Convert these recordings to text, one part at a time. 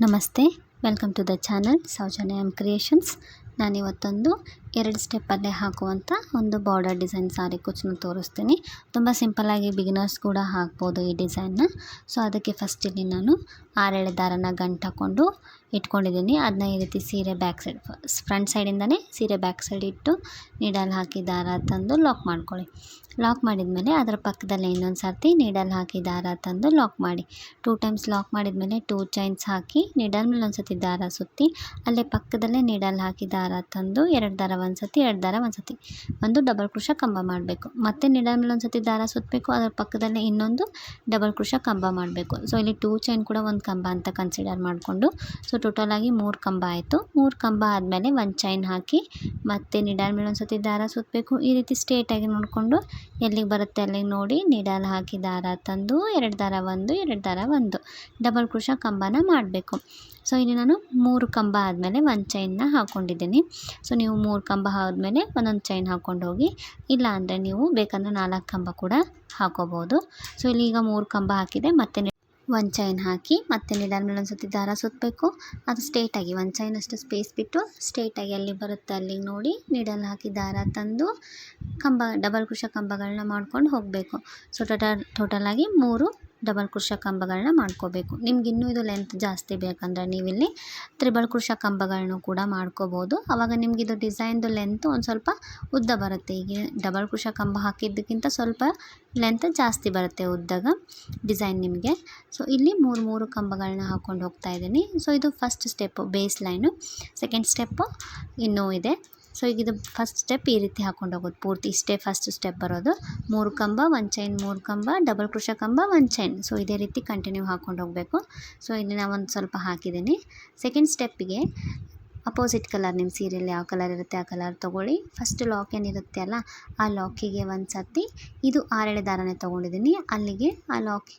ನಮಸ್ತೆ, welcome to the channel Soujanya M creations. ನಾನಿವತ್ತೊಂದು 2 ಸ್ಟೆಪ್ಪಲ್ಲೇ ಹಾಕುವಂಥ ಒಂದು ಬಾರ್ಡರ್ ಡಿಸೈನ್ ಸಾರಿ ಕುಚ್ಚನ್ನ ತೋರಿಸ್ತೀನಿ. ತುಂಬ ಸಿಂಪಲ್ಲಾಗಿ ಬಿಗಿನರ್ಸ್ ಕೂಡ ಹಾಕ್ಬೋದು ಈ ಡಿಸೈನ್ನ. ಸೊ ಅದಕ್ಕೆ ಫಸ್ಟ್ ಇಲ್ಲಿ ನಾನು 6 ದಾರನ ಗಂಟು ಹಾಕ್ಕೊಂಡು ಇಟ್ಕೊಂಡಿದ್ದೀನಿ. ಅದನ್ನ ಈ ರೀತಿ ಸೀರೆ ಬ್ಯಾಕ್ ಸೈಡ್ ಫ್ರಂಟ್ ಸೈಡಿಂದನೇ ಸೀರೆ ಬ್ಯಾಕ್ ಸೈಡ್ ಇಟ್ಟು ನೀಡಲ್ ಹಾಕಿ ದಾರ ತಂದು ಲಾಕ್ ಮಾಡ್ಕೊಳ್ಳಿ. ಲಾಕ್ ಮಾಡಿದ ಮೇಲೆ ಅದರ ಪಕ್ಕದಲ್ಲೇ ಇನ್ನೊಂದು ಸರ್ತಿ ನೀಡಲ್ ಹಾಕಿ ದಾರ ತಂದು ಲಾಕ್ ಮಾಡಿ. 2 ಟೈಮ್ಸ್ ಲಾಕ್ ಮಾಡಿದ ಮೇಲೆ 2 ಚೈನ್ಸ್ ಹಾಕಿ ನೀಡಲ್ ಮೇಲೆ ಒಂದು ಸತಿ ದಾರ ಸುತ್ತಿ ಅಲ್ಲೇ ಪಕ್ಕದಲ್ಲೇ ನೀಡಲ್ ಹಾಕಿ ದಾರ ತಂದು 2 ದಾರ ಒಂದು ಸತಿ, 2 ದಾರ ಒಂದು ಸತಿ, ಒಂದು ಡಬಲ್ ಕ್ರೋಶಾ ಕಂಬ ಮಾಡಬೇಕು. ಮತ್ತೆ ನೀಡಲ್ ಮೇಲೆ ಒಂದು ಸತಿ ದಾರ ಸುತ್ತಬೇಕು, ಅದರ ಪಕ್ಕದಲ್ಲೇ ಇನ್ನೊಂದು ಡಬಲ್ ಕ್ರೋಶಾ ಕಂಬ ಮಾಡಬೇಕು. ಸೊ ಇಲ್ಲಿ 2 ಚೈನ್ ಕೂಡ ಒಂದು ಕಂಬ ಅಂತ ಕನ್ಸಿಡರ್ ಮಾಡಿಕೊಂಡು ಸೊ ಟೋಟಲಾಗಿ 3 ಕಂಬ ಆಯಿತು. 3 ಕಂಬ ಆದಮೇಲೆ ಒಂದು ಚೈನ್ ಹಾಕಿ ಮತ್ತೆ ನೀಡಲ್ ಮೇಲೆ ಒಂದು ಸತಿ ದಾರ ಸುತ್ತಬೇಕು. ಈ ರೀತಿ ಸ್ಟ್ರೇಟಾಗಿ ನೋಡಿಕೊಂಡು ಎಲ್ಲಿಗೆ ಬರುತ್ತೆ ಅಲ್ಲಿಗೆ ನೋಡಿ ನೀಡಲ್ ಹಾಕಿ ದಾರ ತಂದು 2 ದಾರ ಒಂದು, 2 ದಾರ ಒಂದು ಡಬಲ್ ಕ್ರೋಶಾ ಕಂಬನ ಮಾಡಬೇಕು. ಸೊ ಇಲ್ಲಿ ನಾನು 3 ಕಂಬ ಆದಮೇಲೆ ಒಂದು ಚೈನ್ನ ಹಾಕ್ಕೊಂಡಿದ್ದೀನಿ. ಸೊ ನೀವು 3 ಕಂಬ ಆದಮೇಲೆ ಒಂದೊಂದು ಚೈನ್ ಹಾಕ್ಕೊಂಡು ಹೋಗಿ, ಇಲ್ಲ ಅಂದರೆ ನೀವು ಬೇಕಂದರೆ 4 ಕಂಬ ಕೂಡ ಹಾಕೋಬೋದು. ಸೊ ಇಲ್ಲಿ ಈಗ 3 ಕಂಬ ಹಾಕಿದೆ, ಮತ್ತೆ ಒಂದು ಚೈನ್ ಹಾಕಿ ಮತ್ತೆ ನೀಡಲ್ ಮೇಲೆ ಒಂದು ಸತಿ ದಾರ ಸುತ್ತಬೇಕು. ಅದು ಸ್ಟ್ರೇಟಾಗಿ ಒಂದು ಚೈನ್ ಅಷ್ಟು ಸ್ಪೇಸ್ ಬಿಟ್ಟು ಸ್ಟ್ರೇಟಾಗಿ ಅಲ್ಲಿ ಬರುತ್ತೆ ಅಲ್ಲಿಗೆ ನೋಡಿ ನೀಡಲ್ ಹಾಕಿ ದಾರ ತಂದು ಕಂಬ ಡಬಲ್ ಕ್ರೋಶಾ ಕಂಬಗಳನ್ನ ಮಾಡ್ಕೊಂಡು ಹೋಗಬೇಕು. ಸೊ ಟೋಟಲಾಗಿ 3 ಡಬಲ್ ಕ್ರೋಶಾ ಕಂಬಗಳನ್ನ ಮಾಡ್ಕೋಬೇಕು. ನಿಮ್ಗೆ ಇನ್ನೂ ಇದು ಲೆಂತ್ ಜಾಸ್ತಿ ಬೇಕಂದರೆ ನೀವಿಲ್ಲಿ ತ್ರಿಬಲ್ ಕ್ರೋಶಾ ಕಂಬಗಳನ್ನೂ ಕೂಡ ಮಾಡ್ಕೋಬೋದು. ಆವಾಗ ನಿಮಗಿದು ಡಿಸೈನ್ದು ಲೆಂತ್ ಒಂದು ಸ್ವಲ್ಪ ಉದ್ದ ಬರುತ್ತೆ. ಈಗ ಡಬಲ್ ಕ್ರೋಶಾ ಕಂಬ ಹಾಕಿದ್ದಕ್ಕಿಂತ ಸ್ವಲ್ಪ ಲೆಂತ್ ಜಾಸ್ತಿ ಬರುತ್ತೆ ಉದ್ದಾಗ ಡಿಸೈನ್ ನಿಮಗೆ. ಸೊ ಇಲ್ಲಿ 3 ಕಂಬಗಳನ್ನ ಹಾಕ್ಕೊಂಡು ಹೋಗ್ತಾ ಇದ್ದೀನಿ. ಸೊ ಇದು first step, base line. Second step ಇನ್ನೂ ಇದೆ. ಸೊ ಈಗ ಇದು ಫಸ್ಟ್ ಸ್ಟೆಪ್ ಈ ರೀತಿ ಹಾಕ್ಕೊಂಡು ಹೋಗೋದು, ಪೂರ್ತಿ ಇಷ್ಟೇ ಫಸ್ಟ್ ಸ್ಟೆಪ್ ಬರೋದು. 3 ಕಂಬ, 1 ಚೈನ್, 3 ಕಂಬ, ಡಬಲ್ ಕ್ರೋಶಾ ಕಂಬ, 1 ಚೈನ್. ಸೊ ಇದೇ ರೀತಿ ಕಂಟಿನ್ಯೂ ಹಾಕ್ಕೊಂಡು ಹೋಗಬೇಕು. ಸೊ ಇಲ್ಲಿ ನಾನು ಒಂದು ಸ್ವಲ್ಪ ಹಾಕಿದ್ದೀನಿ. ಸೆಕೆಂಡ್ ಸ್ಟೆಪ್ಪಿಗೆ ಅಪೋಸಿಟ್ ಕಲರ್, ನಿಮ್ಮ ಸೀರೆಯಲ್ಲಿ ಯಾವ ಕಲರ್ ಇರುತ್ತೆ ಆ ಕಲರ್ ತೊಗೊಳ್ಳಿ. ಫಸ್ಟ್ ಲಾಕ್ ಏನಿರುತ್ತೆ ಅಲ್ಲ, ಆ ಲಾಕಿಗೆ ಒಂದು ಸತಿ ಇದು 6 ದಾರನೇ ತೊಗೊಂಡಿದ್ದೀನಿ, ಅಲ್ಲಿಗೆ ಆ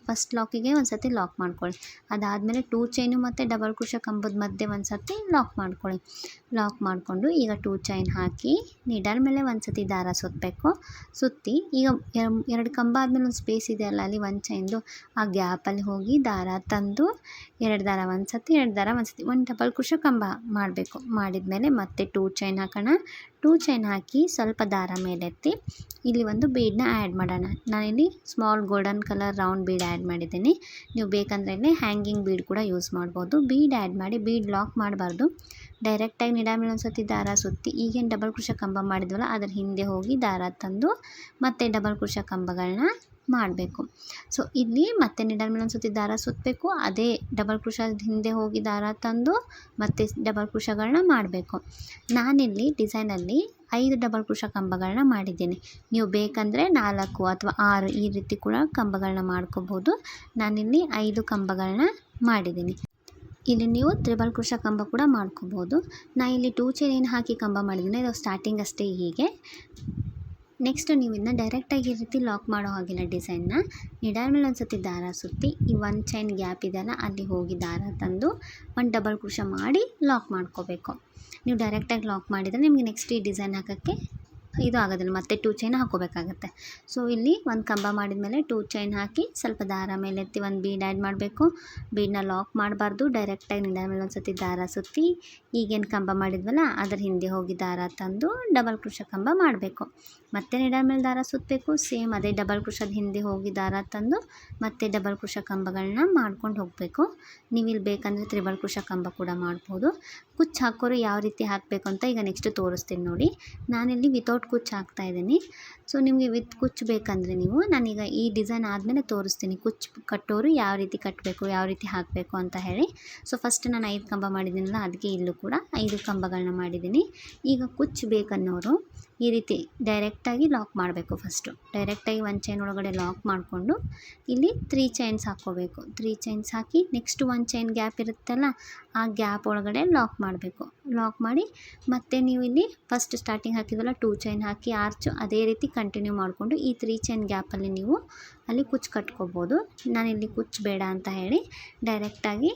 ಫಸ್ಟ್ ಲಾಕಿಗೆ ಒಂದು ಸತಿ ಲಾಕ್ ಮಾಡ್ಕೊಳ್ಳಿ. ಅದಾದಮೇಲೆ 2 ಚೈನು ಮತ್ತು ಡಬಲ್ ಕ್ರೋಶಾ ಕಂಬದ ಮಧ್ಯೆ ಒಂದು ಸತಿ ಲಾಕ್ ಮಾಡ್ಕೊಳ್ಳಿ. ಲಾಕ್ ಮಾಡಿಕೊಂಡು ಈಗ 2 ಚೈನ್ ಹಾಕಿ ನೀಡಲ್ ಮೇಲೆ ಒಂದು ಸತಿ ದಾರ ಸುತ್ತಬೇಕು. ಸುತ್ತಿ ಈಗ 2 ಕಂಬ ಆದಮೇಲೆ ಒಂದು ಸ್ಪೇಸ್ ಇದೆ ಅಲ್ಲ, ಅಲ್ಲಿ 1 ಚೈನ್ದು ಆ ಗ್ಯಾಪಲ್ಲಿ ಹೋಗಿ ದಾರ ತಂದು 2 ದಾರ ಒಂದು ಸತಿ, 2 ದಾರ ಒಂದು ಸತಿ, ಒಂದು ಡಬಲ್ ಕ್ರೋಶಾ ಕಂಬ ಮಾಡಬೇಕು. ಮಾಡಿದ್ಮೇಲೆ ಮತ್ತೆ 2 ಚೈನ್ ಹಾಕೋಣ. 2 ಚೈನ್ ಹಾಕಿ ಸ್ವಲ್ಪ ದಾರ ಮೇಲೆತ್ತಿ ಇಲ್ಲಿ ಒಂದು ಬೀಡನ್ನ ಆ್ಯಡ್ ಮಾಡೋಣ. ನಾನಿಲ್ಲಿ small golden colour round bead add ಮಾಡಿದ್ದೀನಿ. ನೀವು ಬೇಕಂದರೆ ಇಲ್ಲಿ ಹ್ಯಾಂಗಿಂಗ್ ಬೀಡ್ ಕೂಡ ಯೂಸ್ ಮಾಡ್ಬೋದು. ಬೀಡ್ ಆ್ಯಡ್ ಮಾಡಿ, ಬೀಡ್ ಲಾಕ್ ಮಾಡಬಾರ್ದು, ಡೈರೆಕ್ಟಾಗಿ ನೀಡಲ್ ಮೇಲೆ ಒಂದು ಸತಿ ದಾರ ಸುತ್ತಿ ಈಗೇನು ಡಬಲ್ ಕ್ರೋಶಾ ಕಂಬ ಮಾಡಿದ್ವಲ್ಲ ಅದ್ರ ಹಿಂದೆ ಹೋಗಿ ದಾರ ತಂದು ಮತ್ತೆ ಡಬಲ್ ಕ್ರೋಶಾ ಕಂಬಗಳನ್ನ ಮಾಡಬೇಕು. ಸೊ ಇಲ್ಲಿ ಮತ್ತೆ ನೀಡಲ್ ಮೇಲೆ ಒಂದು ಸತಿ ದಾರ ಸುತ್ತಬೇಕು, ಅದೇ ಡಬಲ್ ಕ್ರೋಶಾದ ಹಿಂದೆ ಹೋಗಿ ದಾರ ತಂದು ಮತ್ತೆ ಡಬಲ್ ಕ್ರೋಶಾಗಳನ್ನ ಮಾಡಬೇಕು. ನಾನಿಲ್ಲಿ ಡಿಸೈನಲ್ಲಿ 5 ಡಬಲ್ ಕ್ರೋಶಾ ಕಂಬಗಳನ್ನ ಮಾಡಿದ್ದೀನಿ. ನೀವು ಬೇಕಂದರೆ 4 ಅಥವಾ 6 ಈ ರೀತಿ ಕೂಡ ಕಂಬಗಳನ್ನ ಮಾಡ್ಕೋಬೋದು. ನಾನಿಲ್ಲಿ 5 ಕಂಬಗಳನ್ನ ಮಾಡಿದ್ದೀನಿ. ಇಲ್ಲಿ ನೀವು ತ್ರಿಬಲ್ ಕ್ರೋಶಾ ಕಂಬ ಕೂಡ ಮಾಡ್ಕೋಬೋದು. ನಾನು ಇಲ್ಲಿ 2 ಚೈನ್ ಹಾಕಿ ಕಂಬ ಮಾಡಿದ್ದೀನಿ, ಇದು ಸ್ಟಾರ್ಟಿಂಗ್ ಅಷ್ಟೇ. ಹೀಗೆ ನೆಕ್ಸ್ಟ್ ನೀವು ಇದನ್ನ ಡೈರೆಕ್ಟಾಗಿ ಈ ರೀತಿ ಲಾಕ್ ಮಾಡೋ ಹಾಗಿಲ್ಲ. ಡಿಸೈನ್ನ ನೀಡಲ್ ಮೇಲೆ ಒಂದು ಸತಿ ದಾರ ಸುತ್ತಿ ಈ 1 ಚೈನ್ ಗ್ಯಾಪ್ ಇದೆಯಲ್ಲ ಅಲ್ಲಿ ಹೋಗಿ ದಾರ ತಂದು 1 ಡಬಲ್ ಕ್ರೋಶಾ ಮಾಡಿ ಲಾಕ್ ಮಾಡ್ಕೋಬೇಕು. ನೀವು ಡೈರೆಕ್ಟಾಗಿ ಲಾಕ್ ಮಾಡಿದರೆ ನಿಮಗೆ ನೆಕ್ಸ್ಟ್ ಈ ಡಿಸೈನ್ ಹಾಕೋಕ್ಕೆ ಇದು ಆಗೋದಿಲ್ಲ, ಮತ್ತೆ 2 ಚೈನ್ ಹಾಕೋಬೇಕಾಗತ್ತೆ. ಸೊ ಇಲ್ಲಿ 1 ಕಂಬ ಮಾಡಿದ ಮೇಲೆ 2 ಚೈನ್ ಹಾಕಿ ಸ್ವಲ್ಪ ದಾರ ಮೇಲೆತ್ತಿ ಒಂದು ಬೀಡ್ ಆ್ಯಡ್ ಮಾಡಬೇಕು. ಬೀಡನ್ನ ಲಾಕ್ ಮಾಡಬಾರ್ದು, ಡೈರೆಕ್ಟಾಗಿ ನೀಡಲ್ ಮೇಲೆ ಒಂದು ಸತಿ ದಾರ ಸುತ್ತಿ ಈಗೇನು ಕಂಬ ಮಾಡಿದ್ವಲ್ಲ ಅದ್ರ ಹಿಂದೆ ಹೋಗಿ ದಾರ ತಂದು ಡಬಲ್ ಕ್ರೋಶಾ ಕಂಬ ಮಾಡಬೇಕು. ಮತ್ತೆ ನೀಡಲ್ ಮೇಲೆ ದಾರ ಸುತ್ತಬೇಕು, ಸೇಮ್ ಅದೇ ಡಬಲ್ ಕ್ರೋಶಾದ ಹಿಂದೆ ಹೋಗಿ ದಾರ ತಂದು ಮತ್ತೆ ಡಬಲ್ ಕ್ರೋಶಾ ಕಂಬಗಳನ್ನ ಮಾಡ್ಕೊಂಡು ಹೋಗಬೇಕು. ನೀವು ಇಲ್ಲಿ ಬೇಕಂದರೆ ತ್ರಿಬಲ್ ಕ್ರೋಶಾ ಕಂಬ ಕೂಡ ಮಾಡ್ಬೋದು. ಕುಚ್ಚು ಹಾಕೋರು ಯಾವ ರೀತಿ ಹಾಕಬೇಕು ಅಂತ ಈಗ ನೆಕ್ಸ್ಟ್ ತೋರಿಸ್ತೀನಿ ನೋಡಿ. ನಾನಿಲ್ಲಿ ವಿತೌಟ್ ಕುಚ್ಚು ಹಾಕ್ತಾಯಿದ್ದೀನಿ. ಸೊ ನಿಮಗೆ ವಿತ್ ಕುಚ್ಚು ಬೇಕಂದರೆ ನಾನೀಗ ಈ ಡಿಸೈನ್ ಆದಮೇಲೆ ತೋರಿಸ್ತೀನಿ ಕುಚ್ಚು ಕಟ್ಟೋರು ಯಾವ ರೀತಿ ಕಟ್ಟಬೇಕು, ಯಾವ ರೀತಿ ಹಾಕಬೇಕು ಅಂತ ಹೇಳಿ. ಸೊ ಫಸ್ಟ್ ನಾನು 5 ಕಂಬ ಮಾಡಿದ್ದೀನಲ್ಲ, ಅದಕ್ಕೆ ಇಲ್ಲೂ ಕೂಡ 5 ಕಂಬಗಳನ್ನ ಮಾಡಿದ್ದೀನಿ. ಈಗ ಕುಚ್ಚು ಬೇಕನ್ನೋರು ಈ ರೀತಿ ಡೈರೆಕ್ಟಾಗಿ ಲಾಕ್ ಮಾಡಬೇಕು. ಫಸ್ಟು ಡೈರೆಕ್ಟಾಗಿ 1 ಚೈನ್ ಒಳಗಡೆ ಲಾಕ್ ಮಾಡಿಕೊಂಡು ಇಲ್ಲಿ 3 ಚೈನ್ಸ್ ಹಾಕ್ಕೋಬೇಕು. 3 ಚೈನ್ಸ್ ಹಾಕಿ ನೆಕ್ಸ್ಟ್ 1 ಚೈನ್ ಗ್ಯಾಪ್ ಇರುತ್ತಲ್ಲ ಆ ಗ್ಯಾಪ್ ಒಳಗಡೆ ಲಾಕ್ ಮಾಡಬೇಕು. ಲಾಕ್ ಮಾಡಿ ಮತ್ತೆ ನೀವು ಇಲ್ಲಿ ಫಸ್ಟ್ ಸ್ಟಾರ್ಟಿಂಗ್ ಹಾಕಿದ್ವಲ್ಲ 2 ಚೈನ್ ಹಾಕಿ ಆರ್ಚು ಅದೇ ರೀತಿ ಕಂಟಿನ್ಯೂ ಮಾಡಿಕೊಂಡು ಈ 3 ಚೈನ್ ಗ್ಯಾಪಲ್ಲಿ ನೀವು ಅಲ್ಲಿ ಕುಚ್ಚು ಕಟ್ಕೋಬೋದು. ನಾನಿಲ್ಲಿ ಕುಚ್ಚು ಬೇಡ ಅಂತ ಹೇಳಿ ಡೈರೆಕ್ಟಾಗಿ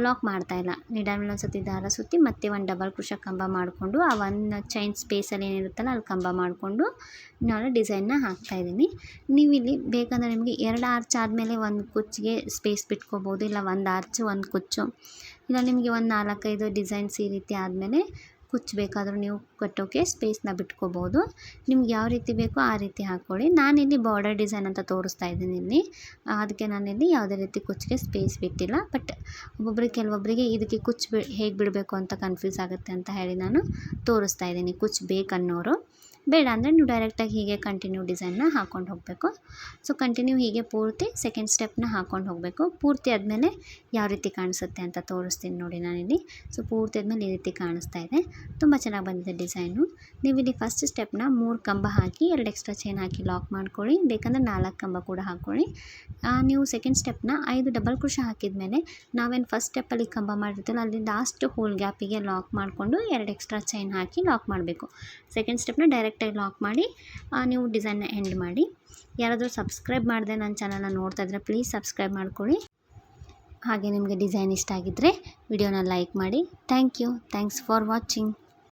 ಲಾಕ್ ಮಾಡ್ತಾಯಿಲ್ಲ. ನೀಡಲ್ ಮೇಲೆ ಒಂದು ಸತಿ ದಾರ ಸುತ್ತಿ ಮತ್ತೆ 1 ಡಬಲ್ ಕ್ರೋಶಾ ಕಂಬ ಮಾಡಿಕೊಂಡು ಆ 1 ಚೈನ್ ಸ್ಪೇಸಲ್ಲಿ ಏನಿರುತ್ತಲ್ಲ ಅಲ್ಲಿ ಕಂಬ ಮಾಡಿಕೊಂಡು ನಾನು ಡಿಸೈನ್ನ ಹಾಕ್ತಾಯಿದ್ದೀನಿ. ನೀವು ಇಲ್ಲಿ ಬೇಕಂದರೆ ನಿಮಗೆ 2 ಆರ್ಚ್ ಆದಮೇಲೆ 1 ಕುಚ್ಚಿಗೆ ಸ್ಪೇಸ್ ಬಿಟ್ಕೋಬೋದು, ಇಲ್ಲ 1 ಆರ್ಚು 1 ಕುಚ್ಚು ಇಲ್ಲ ನಿಮಗೆ ಒಂದು 4-5 ಡಿಸೈನ್ಸ್ ಈ ರೀತಿ ಆದಮೇಲೆ ಕುಚ್ಚು ಬೇಕಾದರೂ ನೀವು ಕಟ್ಟೋಕ್ಕೆ ಸ್ಪೇಸ್ನ ಬಿಟ್ಕೋಬೋದು. ನಿಮ್ಗೆ ಯಾವ ರೀತಿ ಬೇಕೋ ಆ ರೀತಿ ಹಾಕ್ಕೊಳ್ಳಿ. ನಾನಿಲ್ಲಿ ಬಾರ್ಡರ್ ಡಿಸೈನ್ ಅಂತ ತೋರಿಸ್ತಾ ಇದ್ದೀನಿ ಇಲ್ಲಿ, ಅದಕ್ಕೆ ನಾನಿಲ್ಲಿ ಯಾವುದೇ ರೀತಿ ಕುಚ್ಚಿಗೆ ಸ್ಪೇಸ್ ಬಿಟ್ಟಿಲ್ಲ. ಬಟ್ ಕೆಲವೊಬ್ಬರಿಗೆ ಇದಕ್ಕೆ ಕುಚ್ಚು ಹೇಗೆ ಬಿಡಬೇಕು ಅಂತ ಕನ್ಫ್ಯೂಸ್ ಆಗುತ್ತೆ ಅಂತ ಹೇಳಿ ನಾನು ತೋರಿಸ್ತಾ ಇದ್ದೀನಿ. ಕುಚ್ಚು ಬೇಕನ್ನೋರು, ಬೇಡ ಅಂದರೆ ನೀವು ಡೈರೆಕ್ಟಾಗಿ ಹೀಗೆ ಕಂಟಿನ್ಯೂ ಡಿಸೈನ್ನ ಹಾಕ್ಕೊಂಡು ಹೋಗಬೇಕು. ಸೊ ಕಂಟಿನ್ಯೂ ಹೀಗೆ ಪೂರ್ತಿ ಸೆಕೆಂಡ್ ಸ್ಟೆಪ್ನ ಹಾಕ್ಕೊಂಡು ಹೋಗಬೇಕು. ಪೂರ್ತಿ ಆದಮೇಲೆ ಯಾವ ರೀತಿ ಕಾಣಿಸುತ್ತೆ ಅಂತ ತೋರಿಸ್ತೀನಿ ನೋಡಿ ನಾನಿಲ್ಲಿ. ಸೊ ಪೂರ್ತಿ ಆದಮೇಲೆ ಈ ರೀತಿ ಕಾಣಿಸ್ತಾ ಇದೆ, ತುಂಬ ಚೆನ್ನಾಗಿ ಬಂದಿದೆ ಡಿಸೈನು. ನೀವಿಲ್ಲಿ ಫಸ್ಟ್ ಸ್ಟೆಪ್ನ 3 ಕಂಬ ಹಾಕಿ 2 ಎಕ್ಸ್ಟ್ರಾ ಚೈನ್ ಹಾಕಿ ಲಾಕ್ ಮಾಡ್ಕೊಳ್ಳಿ. ಬೇಕಂದರೆ 4 ಕಂಬ ಕೂಡ ಹಾಕ್ಕೊಳ್ಳಿ. ನೀವು ಸೆಕೆಂಡ್ ಸ್ಟೆಪ್ನ 5 ಡಬಲ್ ಕ್ರೋಶೆ ಹಾಕಿದ ಮೇಲೆ ನಾವೇನು ಫಸ್ಟ್ ಸ್ಟೆಪ್ಪಲ್ಲಿ ಕಂಬ ಮಾಡಿರ್ತೀವಲ್ಲ ಅಲ್ಲಿ ಲಾಸ್ಟ್ ಹೋಲ್ ಗ್ಯಾಪಿಗೆ ಲಾಕ್ ಮಾಡಿಕೊಂಡು 2 ಎಕ್ಸ್ಟ್ರಾ ಚೈನ್ ಹಾಕಿ ಲಾಕ್ ಮಾಡಬೇಕು. ಸೆಕೆಂಡ್ ಸ್ಟೆಪ್ನ ಡೈರೆಕ್ಟಾಗಿ ಲಾಕ್ ಮಾಡಿ ನೀವು ಡಿಸೈನ್ನ ಎಂಡ್ ಮಾಡಿ. ಯಾರಾದರೂ ಸಬ್ಸ್ಕ್ರೈಬ್ ಮಾಡದೆ ನನ್ನ ಚಾನಲ್ನ ನೋಡ್ತಾ ಇದ್ದರೆ ಪ್ಲೀಸ್ ಸಬ್ಸ್ಕ್ರೈಬ್ ಮಾಡ್ಕೊಳ್ಳಿ. ಹಾಗೆ ನಿಮಗೆ ಡಿಸೈನ್ ಇಷ್ಟ ಆಗಿದ್ದರೆ ವಿಡಿಯೋನ ಲೈಕ್ ಮಾಡಿ. Thanks for watching.